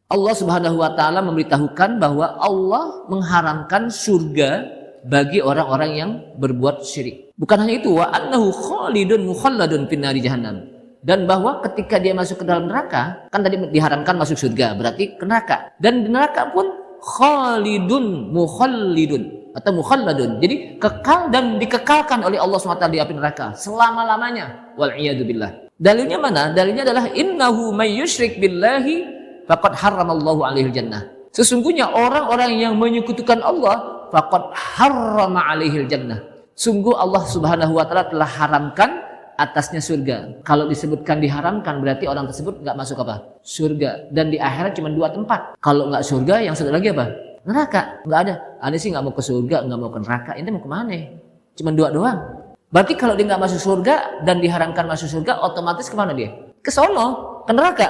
Allah Subhanahu wa taala memberitahukan bahwa Allah mengharamkan surga bagi orang-orang yang berbuat syirik. Bukan hanya itu, wa annahu khalidun mukhalladun finnari jahannam. Dan bahwa ketika dia masuk ke dalam neraka, kan tadi diharamkan masuk surga, berarti ke neraka. Dan di neraka pun khalidun mukhallidun atau mukhalladun. Jadi kekal dan dikekalkan oleh Allah SWT di api neraka selama-lamanya. Wal iyadu billah. Dalilnya mana? Dalilnya adalah innahu may yusyrik billahi faqad harramallahu alaihil jannah. Sesungguhnya orang-orang yang menyekutukan Allah faqad harrama alaihil jannah. Sungguh Allah Subhanahu wa taala telah haramkan atasnya surga. Kalau disebutkan diharamkan berarti orang tersebut enggak masuk apa? Surga. Dan di akhirat cuma 2 tempat. Kalau enggak surga, yang satu lagi apa? Neraka. Enggak ada. Ane sih enggak mau ke surga, enggak mau ke neraka. Ini mau kemana? Cuma 2 doang. Berarti kalau dia enggak masuk surga dan diharamkan masuk surga, otomatis kemana dia? Ke sono, ke neraka.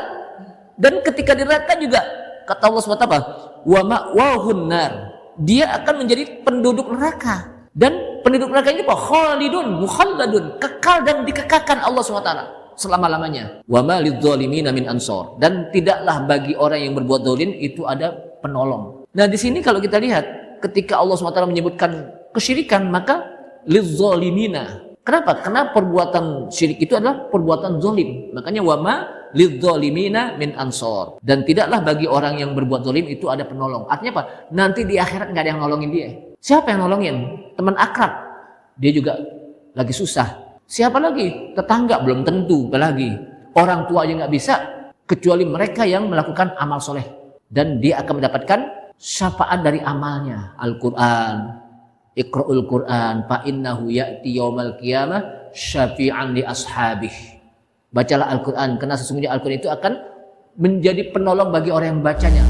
Dan ketika di neraka juga kata Allah SWT apa? Wa ma'wahun nar. Dia akan menjadi penduduk neraka. Dan penduduk neraka ini apa? Khalidun, mukhalladun, kekal dan dikekalkan Allah SWT selama-lamanya. Wa ma lidzalimina min ansor. Dan tidaklah bagi orang yang berbuat zalim itu ada penolong. Nah, di sini kalau kita lihat ketika Allah SWT menyebutkan kesyirikan, maka lidzalimina. Kenapa? Karena perbuatan syirik itu adalah perbuatan zalim. Makanya wa ma lidzalimina min ansor. Dan tidaklah bagi orang yang berbuat zalim itu ada penolong. Artinya apa? Nanti di akhirat nggak ada yang nolongin dia. Siapa yang nolongin? Teman akrab. Dia juga lagi susah. Siapa lagi? Tetangga belum tentu. Apalagi orang tua aja nggak bisa, kecuali mereka yang melakukan amal soleh. Dan dia akan mendapatkan syafaat dari amalnya. Al-Quran. Iqra'ul Quran fa innahu ya'ti yaumal qiyamah syafi'an li ashabih. Bacalah Al-Quran karena sesungguhnya Al-Quran itu akan menjadi penolong bagi orang yang membacanya.